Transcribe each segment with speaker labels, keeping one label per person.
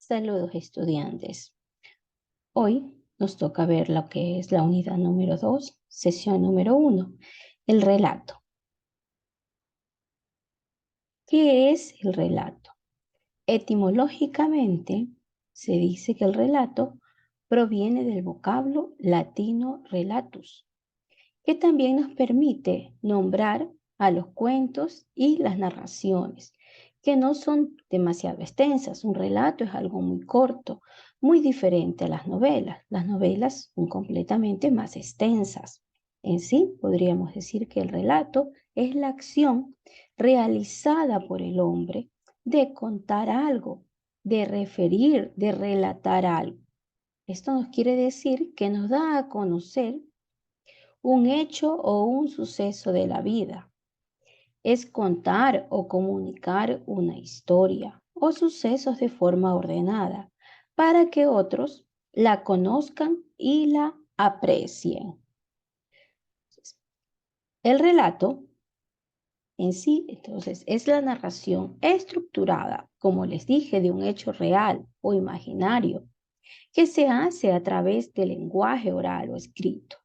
Speaker 1: Saludos, estudiantes. Hoy nos toca ver lo que es la unidad número 2, sesión número 1, el relato. ¿Qué es el relato? Etimológicamente, se dice que el relato proviene del vocablo latino relatus, que también nos permite nombrar a los cuentos y las narraciones, que no son demasiado extensas. Un relato es algo muy corto, muy diferente a las novelas. Las novelas son completamente más extensas. En sí, podríamos decir que el relato es la acción realizada por el hombre de contar algo, de referir, de relatar algo. Esto nos quiere decir que nos da a conocer un hecho o un suceso de la vida. Es contar o comunicar una historia o sucesos de forma ordenada para que otros la conozcan y la aprecien. El relato en sí, entonces, es la narración estructurada, como les dije, de un hecho real o imaginario que se hace a través del lenguaje oral o escrito.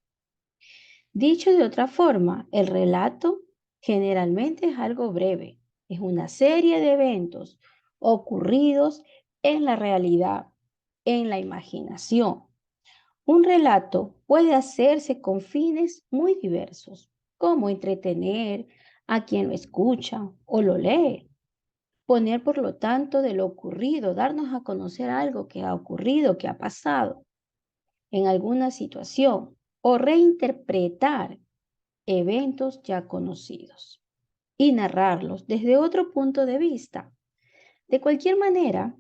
Speaker 1: Dicho de otra forma, el relato generalmente es algo breve, es una serie de eventos ocurridos en la realidad, en la imaginación. Un relato puede hacerse con fines muy diversos, como entretener a quien lo escucha o lo lee, poner por lo tanto de lo ocurrido, darnos a conocer algo que ha ocurrido, que ha pasado en alguna situación, o reinterpretar eventos ya conocidos y narrarlos desde otro punto de vista. De cualquier manera,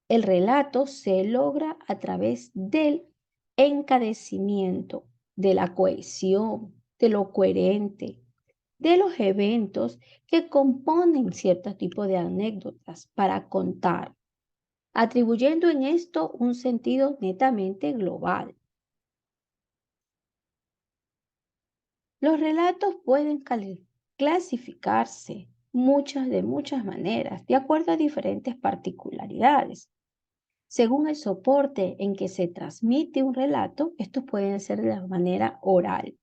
Speaker 1: el relato se logra a través del encadecimiento, de la cohesión, de lo coherente, de los eventos que componen cierto tipo de anécdotas para contar, atribuyendo en esto un sentido netamente global. Los relatos pueden clasificarse de muchas maneras, de acuerdo a diferentes particularidades. Según el soporte en que se transmite un relato, estos pueden ser de la manera oral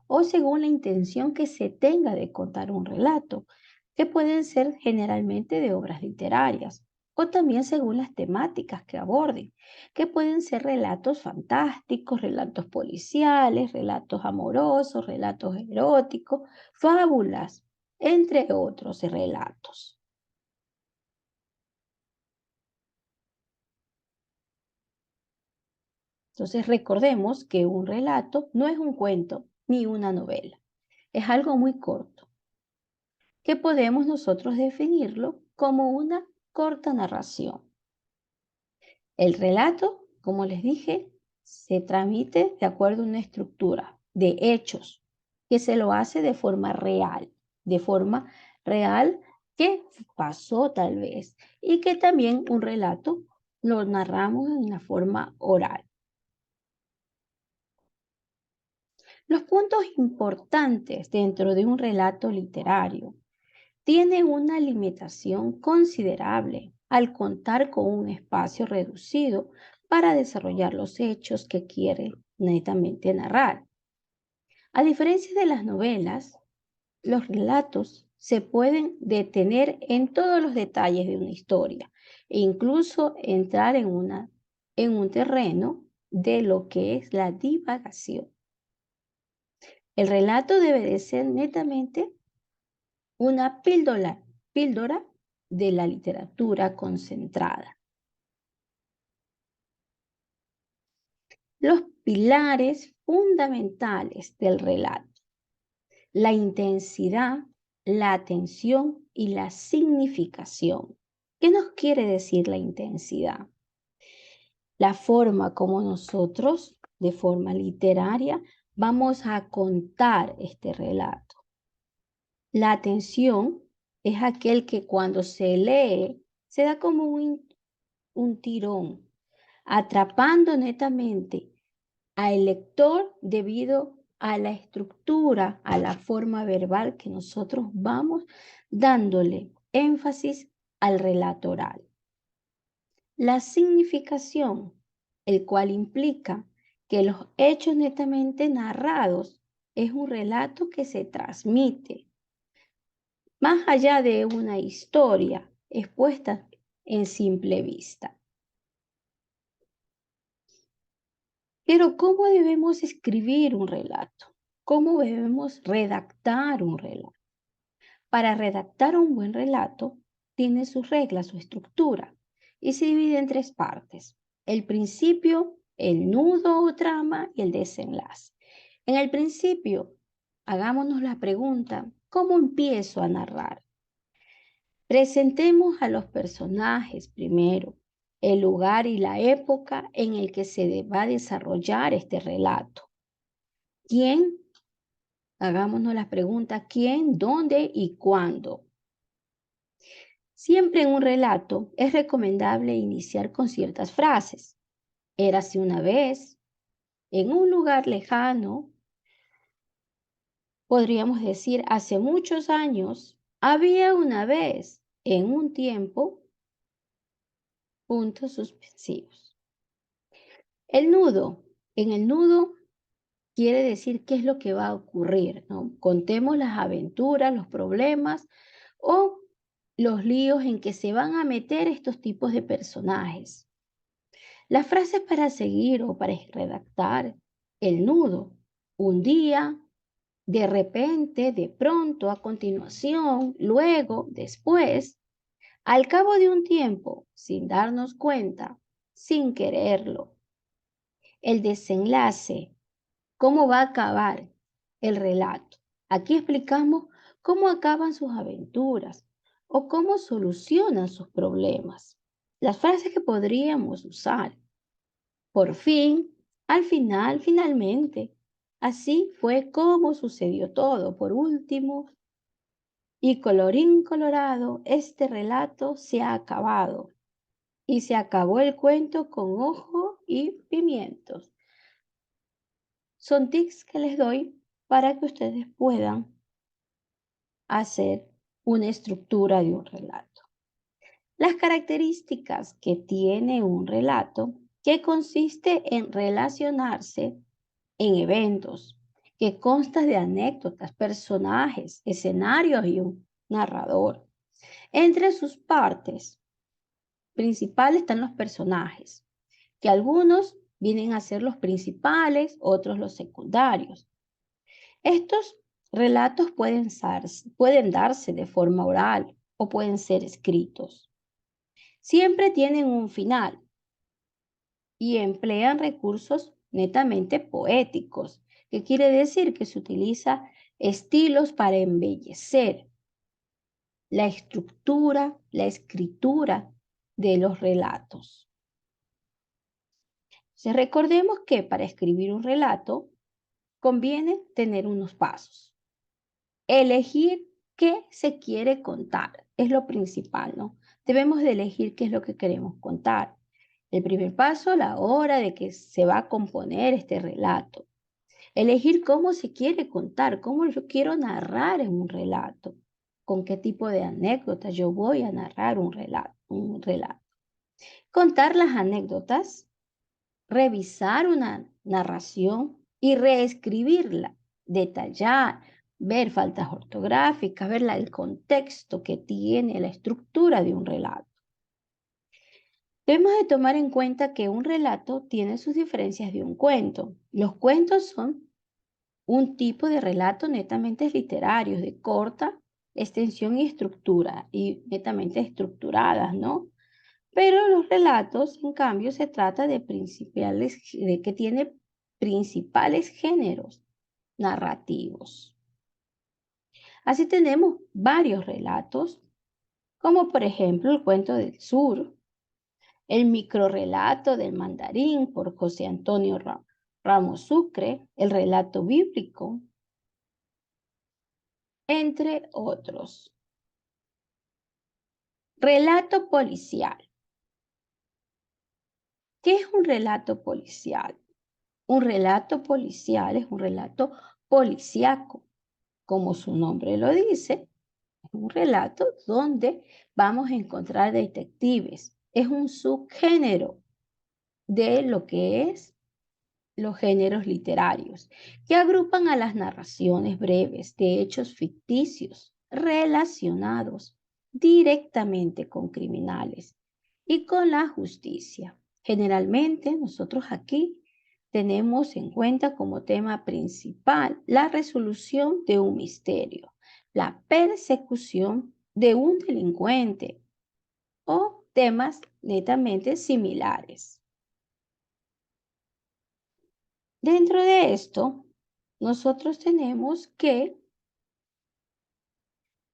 Speaker 1: o según la intención que se tenga de contar un relato, que pueden ser generalmente de obras literarias o también según las temáticas que aborden, que pueden ser relatos fantásticos, relatos policiales, relatos amorosos, relatos eróticos, fábulas, entre otros relatos. Entonces recordemos que un relato no es un cuento ni una novela, es algo muy corto, que podemos nosotros definirlo como una corta narración. El relato, como les dije, se transmite de acuerdo a una estructura de hechos que se lo hace de forma real que pasó tal vez y que también un relato lo narramos en la forma oral. Los puntos importantes dentro de un relato literario tienen una limitación considerable al contar con un espacio reducido para desarrollar los hechos que quiere netamente narrar. A diferencia de las novelas, los relatos se pueden detener en todos los detalles de una historia e incluso entrar en un terreno de lo que es la divagación. El relato debe de ser netamente una píldora de la literatura concentrada. Los pilares fundamentales del relato: la intensidad, la atención y la significación. ¿Qué nos quiere decir la intensidad? La forma como nosotros, de forma literaria, vamos a contar este relato. La atención es aquel que cuando se lee se da como un tirón, atrapando netamente al lector debido a la estructura, a la forma verbal que nosotros vamos dándole énfasis al relato oral. La significación, el cual implica que los hechos netamente narrados es un relato que se transmite más allá de una historia expuesta en simple vista. Pero ¿cómo debemos escribir un relato? ¿Cómo debemos redactar un relato? Para redactar un buen relato, tiene sus reglas, su estructura, y se divide en tres partes: el principio, el nudo o trama y el desenlace. En el principio, hagámonos la pregunta: ¿cómo empiezo a narrar? Presentemos a los personajes primero, el lugar y la época en el que se va a desarrollar este relato. ¿Quién? Hagámonos la pregunta: ¿quién, dónde y cuándo? Siempre en un relato es recomendable iniciar con ciertas frases. Érase una vez, en un lugar lejano, podríamos decir hace muchos años, había una vez, en un tiempo, puntos suspensivos. El nudo. En el nudo quiere decir qué es lo que va a ocurrir, ¿no? Contemos las aventuras, los problemas o los líos en que se van a meter estos tipos de personajes. Las frases para seguir o para redactar: el nudo. Un día, de repente, de pronto, a continuación, luego, después, al cabo de un tiempo, sin darnos cuenta, sin quererlo. El desenlace: cómo va a acabar el relato. Aquí explicamos cómo acaban sus aventuras o cómo solucionan sus problemas. Las frases que podríamos usar: por fin, al final, finalmente. Así fue como sucedió todo. Por último, y colorín colorado, este relato se ha acabado. Y se acabó el cuento con ojo y pimientos. Son tips que les doy para que ustedes puedan hacer una estructura de un relato. Las características que tiene un relato, que consiste en relacionarse en eventos, que consta de anécdotas, personajes, escenarios y un narrador. Entre sus partes principales están los personajes, que algunos vienen a ser los principales, otros los secundarios. Estos relatos pueden darse de forma oral o pueden ser escritos. Siempre tienen un final y emplean recursos netamente poéticos, que quiere decir que se utiliza estilos para embellecer la estructura, la escritura de los relatos. Recordemos que para escribir un relato conviene tener unos pasos. Elegir qué se quiere contar es lo principal, ¿no? Debemos de elegir qué es lo que queremos contar. El primer paso, la hora de que se va a componer este relato. Elegir cómo se quiere contar, cómo yo quiero narrar en un relato, con qué tipo de anécdotas yo voy a narrar un relato. Contar las anécdotas, revisar una narración y reescribirla, detallar, ver faltas ortográficas, ver el contexto que tiene la estructura de un relato. Debemos de tomar en cuenta que un relato tiene sus diferencias de un cuento. Los cuentos son un tipo de relato netamente literarios, de corta extensión y estructura, y netamente estructuradas, ¿no? Pero los relatos, en cambio, se trata de que tiene principales géneros narrativos. Así tenemos varios relatos, como por ejemplo el cuento del sur, el microrrelato del mandarín por José Antonio Ramos Sucre, el relato bíblico, entre otros. Relato policial. ¿Qué es un relato policial? Un relato policial es un relato policíaco, como su nombre lo dice. Es un relato donde vamos a encontrar detectives, es un subgénero de lo que es los géneros literarios, que agrupan a las narraciones breves de hechos ficticios relacionados directamente con criminales y con la justicia. Generalmente nosotros aquí tenemos en cuenta como tema principal la resolución de un misterio, la persecución de un delincuente o temas netamente similares. Dentro de esto, nosotros tenemos que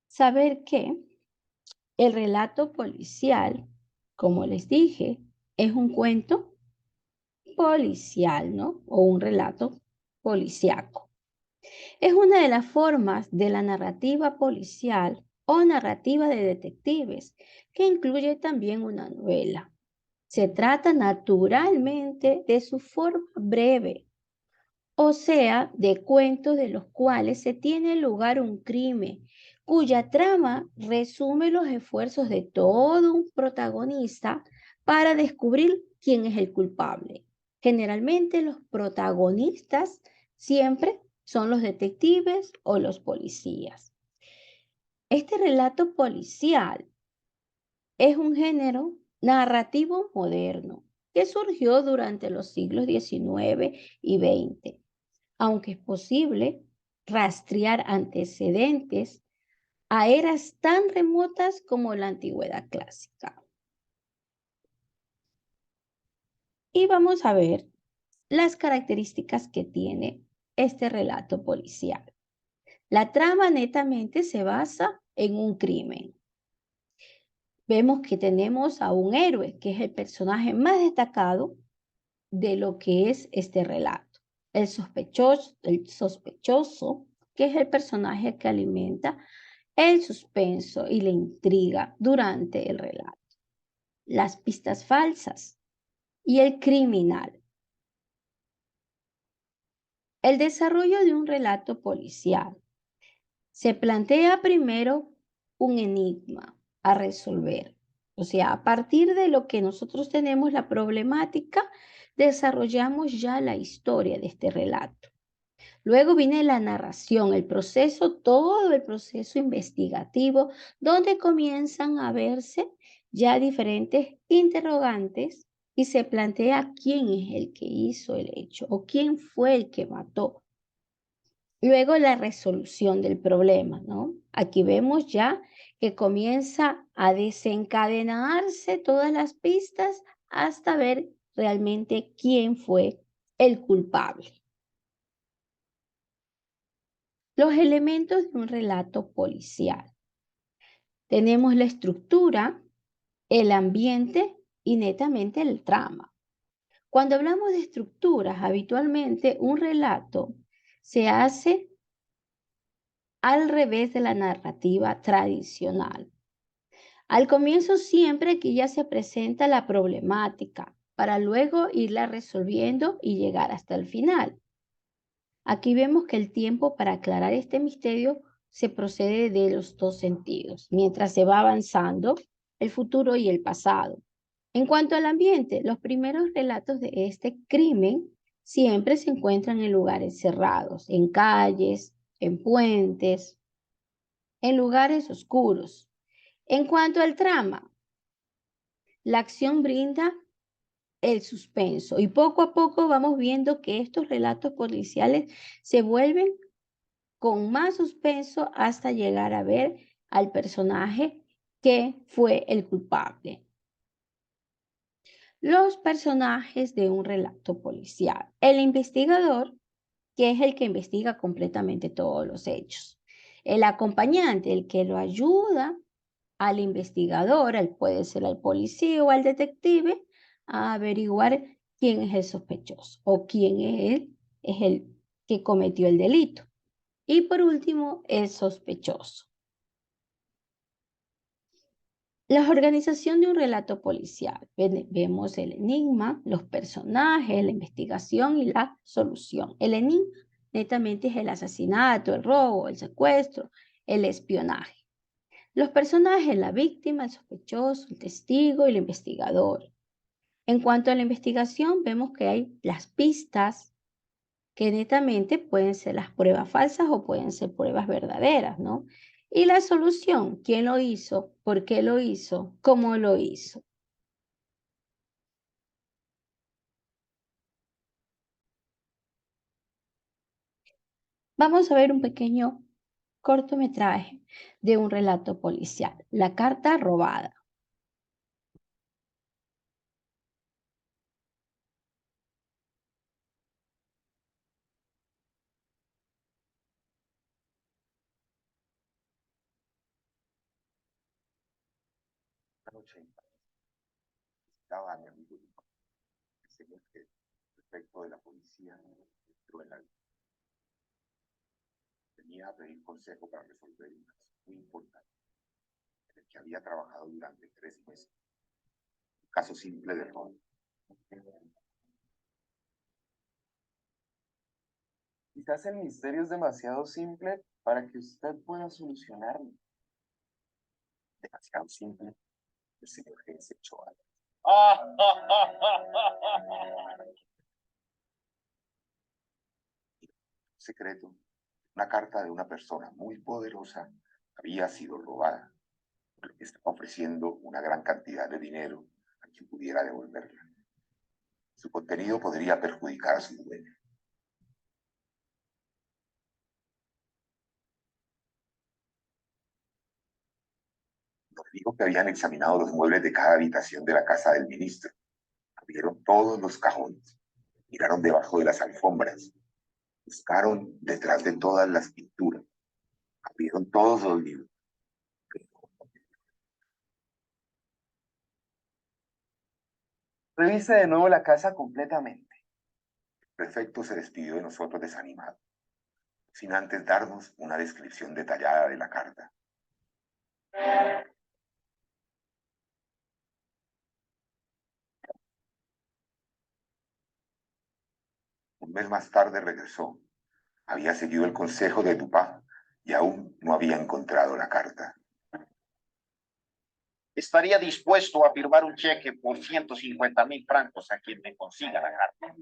Speaker 1: saber que el relato policial, como les dije, es un cuento policial, ¿no? O un relato policíaco. Es una de las formas de la narrativa policial o narrativa de detectives, que incluye también una novela. Se trata naturalmente de su forma breve, o sea, de cuentos de los cuales se tiene lugar un crimen, cuya trama resume los esfuerzos de todo un protagonista para descubrir quién es el culpable. Generalmente los protagonistas siempre son los detectives o los policías. Este relato policial es un género narrativo moderno que surgió durante los siglos XIX y XX, aunque es posible rastrear antecedentes a eras tan remotas como la antigüedad clásica. Y vamos a ver las características que tiene este relato policial. La trama netamente se basa en un crimen. Vemos que tenemos a un héroe, que es el personaje más destacado de lo que es este relato. El sospechoso, que es el personaje que alimenta el suspenso y la intriga durante el relato. Las pistas falsas y el criminal. El desarrollo de un relato policial. Se plantea primero un enigma a resolver. O sea, a partir de lo que nosotros tenemos la problemática, desarrollamos ya la historia de este relato. Luego viene la narración, el proceso, todo el proceso investigativo, donde comienzan a verse ya diferentes interrogantes y se plantea quién es el que hizo el hecho o quién fue el que mató. Luego la resolución del problema, ¿no? Aquí vemos ya que comienza a desencadenarse todas las pistas hasta ver realmente quién fue el culpable. Los elementos de un relato policial. Tenemos la estructura, el ambiente y netamente el trama. Cuando hablamos de estructuras, habitualmente un relato se hace al revés de la narrativa tradicional. Al comienzo siempre que ya se presenta la problemática para luego irla resolviendo y llegar hasta el final. Aquí vemos que el tiempo para aclarar este misterio se procede de los dos sentidos, mientras se va avanzando el futuro y el pasado. En cuanto al ambiente, los primeros relatos de este crimen siempre se encuentran en lugares cerrados, en calles, en puentes, en lugares oscuros. En cuanto al trama, la acción brinda el suspenso y poco a poco vamos viendo que estos relatos policiales se vuelven con más suspenso hasta llegar a ver al personaje que fue el culpable. Los personajes de un relato policial. El investigador, que es el que investiga completamente todos los hechos. El acompañante, el que lo ayuda al investigador, puede ser al policía o al detective, a averiguar quién es el sospechoso o quién es el que cometió el delito. Y por último, el sospechoso. La organización de un relato policial. Vemos el enigma, los personajes, la investigación y la solución. El enigma netamente es el asesinato, el robo, el secuestro, el espionaje. Los personajes, la víctima, el sospechoso, el testigo y el investigador. En cuanto a la investigación, vemos que hay las pistas que netamente pueden ser las pruebas falsas o pueden ser pruebas verdaderas, ¿no? Y la solución, quién lo hizo, por qué lo hizo, cómo lo hizo. Vamos a ver un pequeño cortometraje de un relato policial, La carta robada.
Speaker 2: Una noche estaba mi amigo el señor que el prefecto de la policía entró en la tenía a pedir consejo para resolver un caso muy importante en el que había trabajado durante 3 meses. Un caso simple de robo.
Speaker 3: Quizás el misterio es demasiado simple para que usted pueda solucionarlo.
Speaker 2: Demasiado simple. El señor G se echó a secreto. Una carta de una persona muy poderosa había sido robada, por lo que estaba ofreciendo una gran cantidad de dinero a quien pudiera devolverla. Su contenido podría perjudicar a su dueño. Nos dijo que habían examinado los muebles de cada habitación de la casa del ministro. Abrieron todos los cajones, miraron debajo de las alfombras, buscaron detrás de todas las pinturas, abrieron todos los libros.
Speaker 3: Revise de nuevo la casa completamente.
Speaker 2: El prefecto se despidió de nosotros desanimado, sin antes darnos una descripción detallada de la carta. Un mes más tarde regresó. Había seguido el consejo de Dupin y aún no había encontrado la carta.
Speaker 4: Estaría dispuesto a firmar un cheque por 150,000 francos a quien me consiga la carta.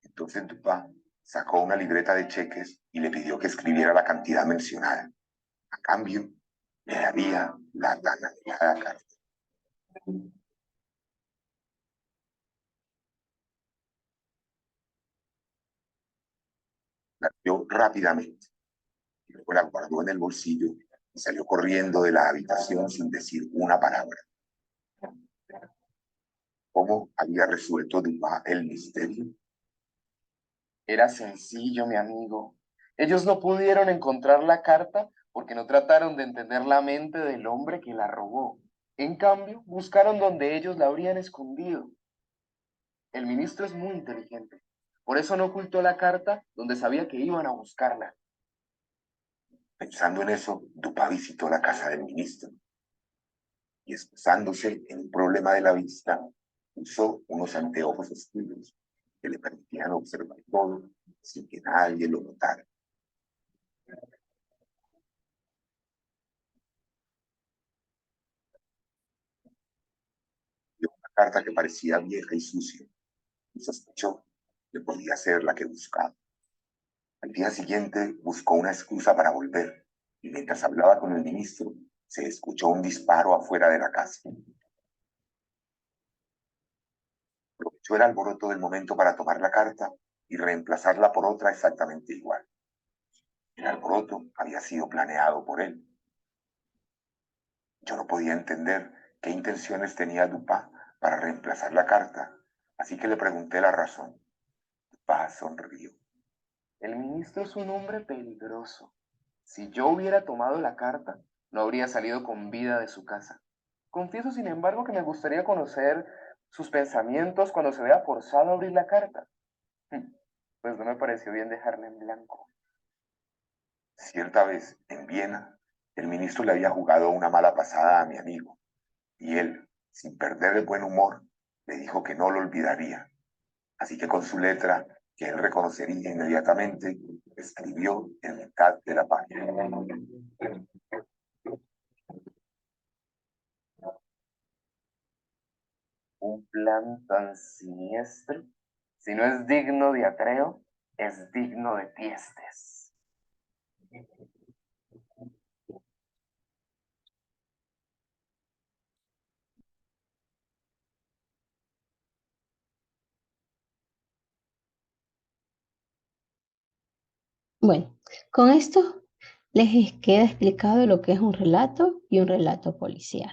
Speaker 2: Entonces Dupin sacó una libreta de cheques y le pidió que escribiera la cantidad mencionada. A cambio, le daría la tan anhelada carta. La dio rápidamente y luego la guardó en el bolsillo y salió corriendo de la habitación sin decir una palabra. ¿Cómo había resuelto Dupin el misterio?
Speaker 3: Era sencillo, mi amigo. Ellos no pudieron encontrar la carta porque no trataron de entender la mente del hombre que la robó. En cambio, buscaron donde ellos la habrían escondido. El ministro es muy inteligente. Por eso no ocultó la carta donde sabía que iban a buscarla.
Speaker 2: Pensando en eso, Dupin visitó la casa del ministro y, excusándose en un problema de la vista, usó unos anteojos oscuros que le permitían observar todo sin que nadie lo notara. Vio una carta que parecía vieja y sucia y sospechó que podía ser la que buscaba. Al día siguiente buscó una excusa para volver y mientras hablaba con el ministro se escuchó un disparo afuera de la casa. Aprovechó el alboroto del momento para tomar la carta y reemplazarla por otra exactamente igual. El alboroto había sido planeado por él. Yo no podía entender qué intenciones tenía Dupin para reemplazar la carta, así que le pregunté la razón. Dupin sonrió.
Speaker 3: El ministro es un hombre peligroso. Si yo hubiera tomado la carta, no habría salido con vida de su casa. Confieso, sin embargo, que me gustaría conocer sus pensamientos cuando se vea forzado a abrir la carta. Pues no me pareció bien dejarla en blanco.
Speaker 2: Cierta vez, en Viena, el ministro le había jugado una mala pasada a mi amigo, y él, sin perder el buen humor, le dijo que no lo olvidaría. Así que con su letra que él reconocería inmediatamente, escribió en mitad de la página.
Speaker 3: Un plan tan siniestro, si no es digno de Atreo, es digno de Tiestes.
Speaker 1: Bueno, con esto les queda explicado lo que es un relato y un relato policial.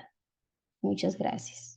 Speaker 1: Muchas gracias.